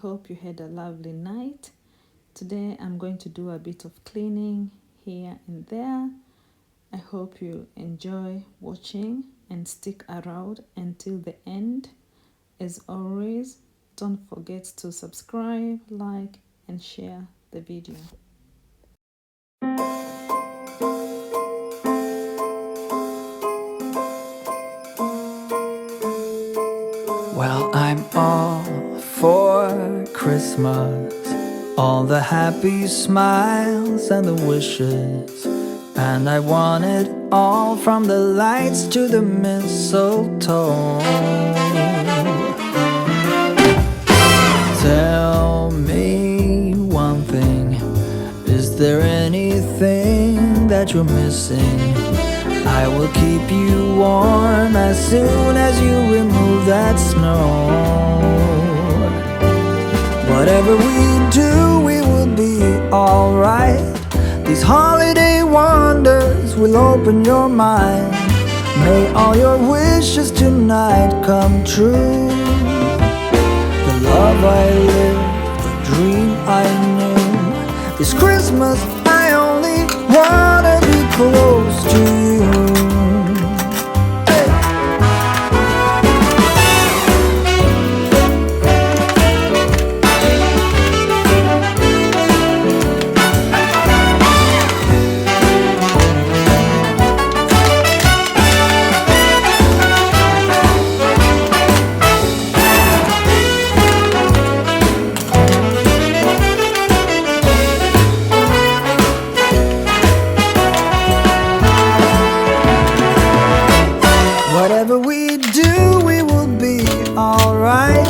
hope you had a lovely night. Today I'm going to do a bit of cleaning here and there. I hope you enjoy watching and stick around until the end. As always, don't forget to subscribe, like, and share the video. Well, I'm all for Christmas, all the happy smiles and the wishes, and I want it all from the lights to the mistletoe. Tell me one thing, is there anything that you're missing? I will keep you warm as soon as you remove that snow. Whatever we do, we will be alright. These holiday wonders will open your mind. May all your wishes tonight come true. The love I lived, the dream I knew. This Christmas I only wanna be close to you. Whatever we do, we will be alright.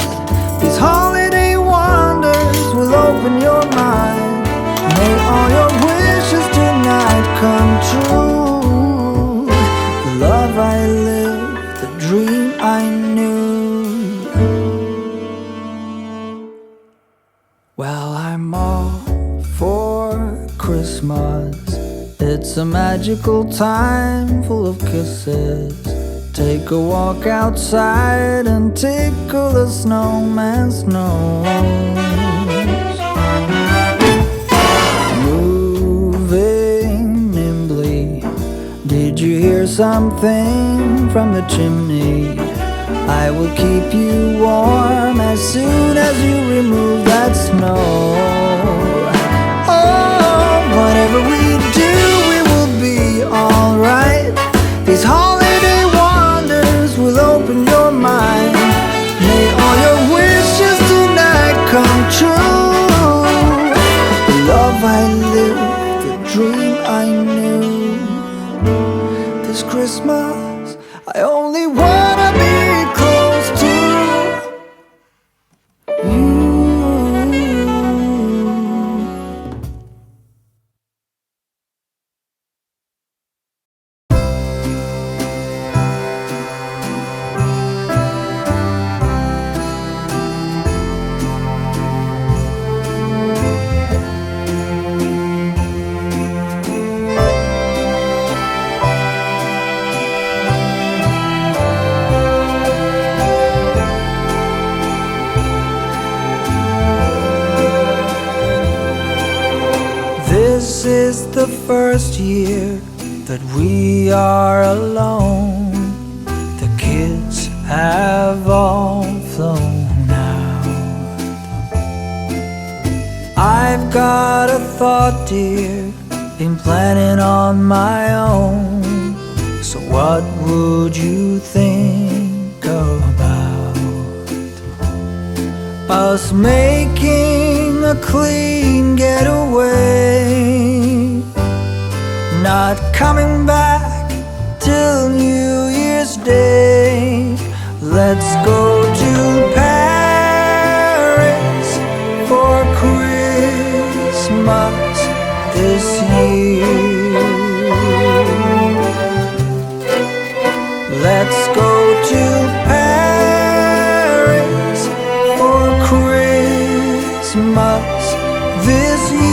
These holiday wonders will open your mind. May all your wishes tonight come true. The love I lived, the dream I knew. Well, I'm all for Christmas. It's a magical time full of kisses. Take a walk outside and tickle the snowman's nose. Moving nimbly, did you hear something from the chimney? I will keep you warm as soon as you remove that snow. Oh, whatever we do, we will be alright. These holiday wonders will open your mind. May all your wishes tonight come true. The love I lived, the dream I knew. This Christmas I only wanna be close to you. This is the first year that we are alone. The kids have all flown out. I've got a thought, dear, been planning on my own. So what would you think about us making a clean getaway, not coming back till New Year's Day? Let's go to Paris for Christmas this year. Let's go to Paris for Christmas this year.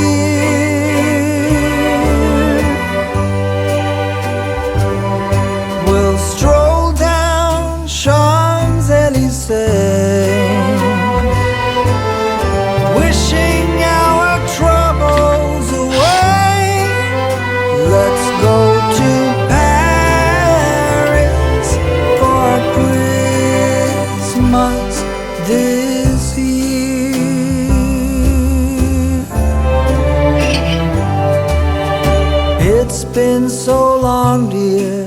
We'll stroll down Champs-Elysees so long, dear,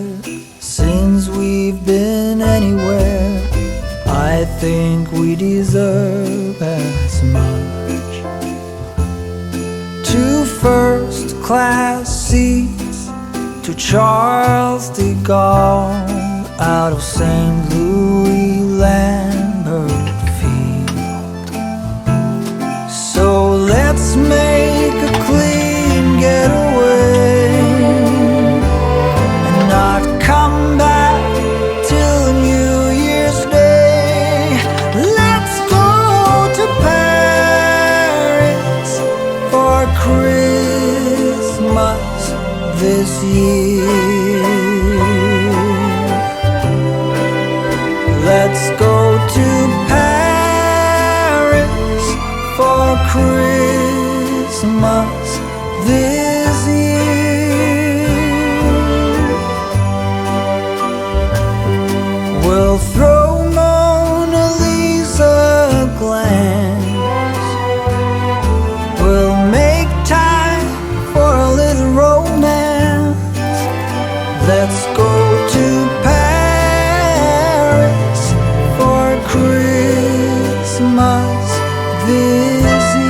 since we've been anywhere. I think we deserve as much. 2 first-class seats to Charles de Gaulle out of St. Louis Lambert Field. So let's make a clean getaway and not come back till New Year's Day. Let's go to Paris for Christmas this year. Let's go to Paris for Christmas this year. We'll throw Mona Lisa a glance. We'll make time for a little romance. Let's go to Paris for Christmas this year.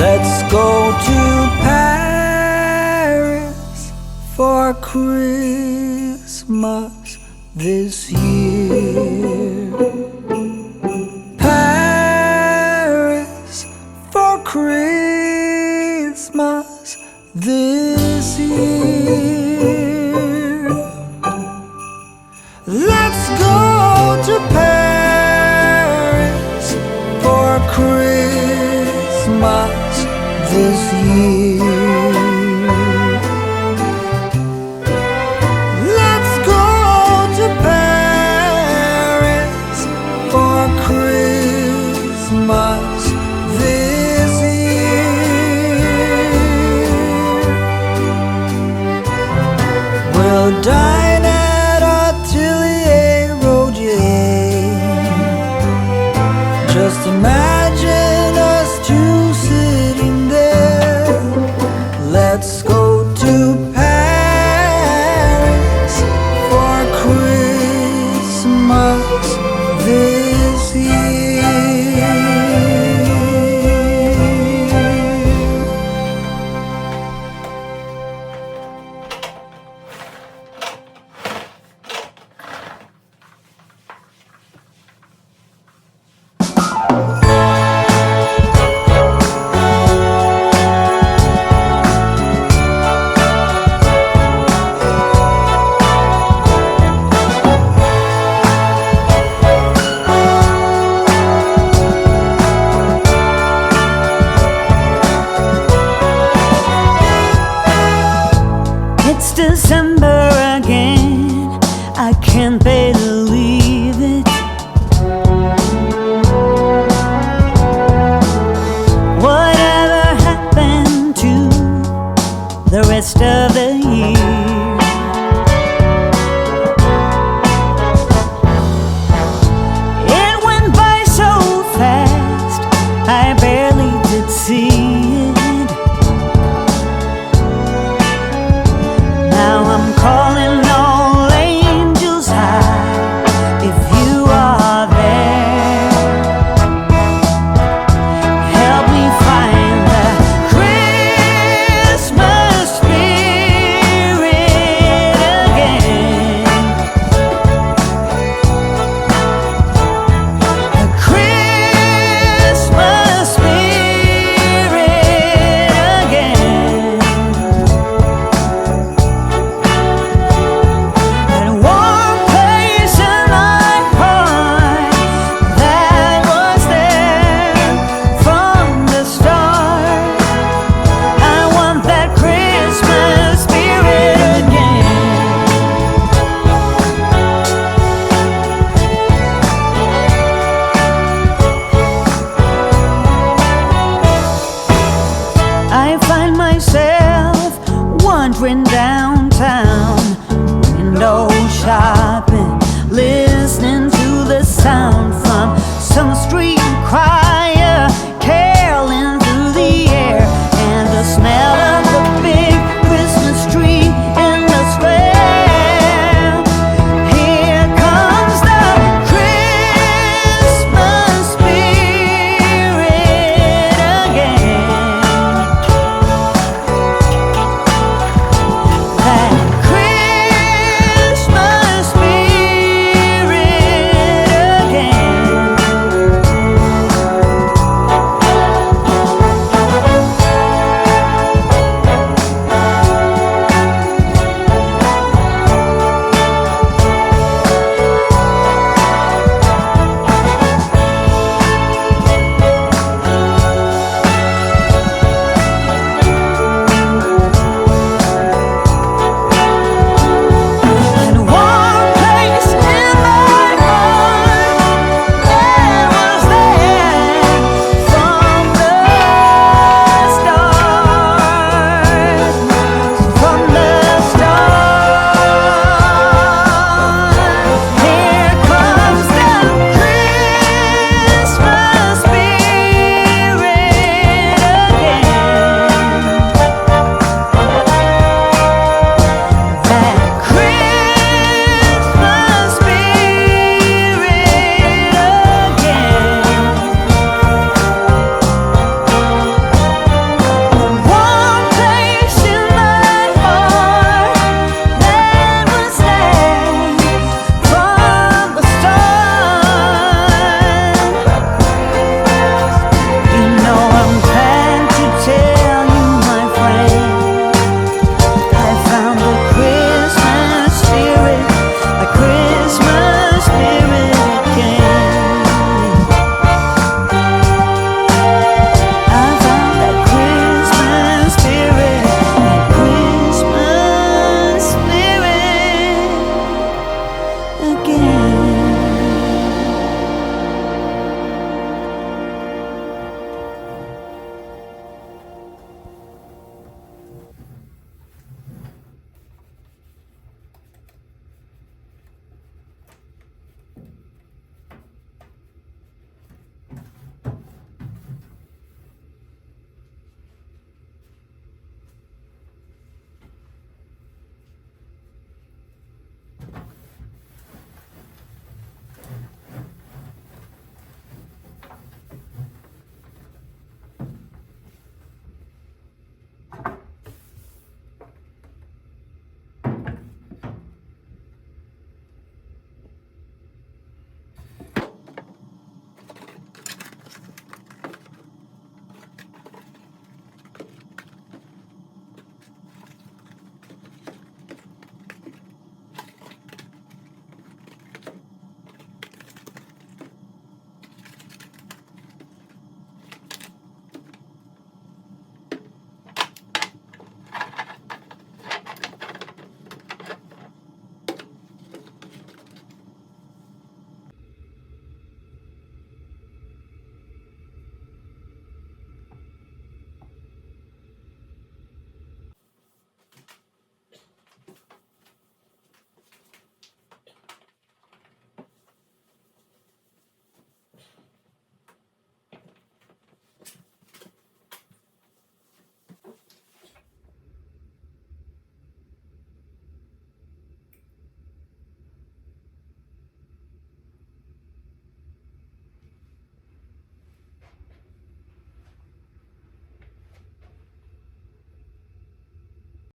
Let's go to Paris for Christmas this year. Paris for Christmas this year. Let's go to Paris for Christmas this year. Let's go to Paris for Christmas this year. We'll dine at Atelier Roger. Just imagine us two sitting there. Let's go to Paris for Christmas this year. different than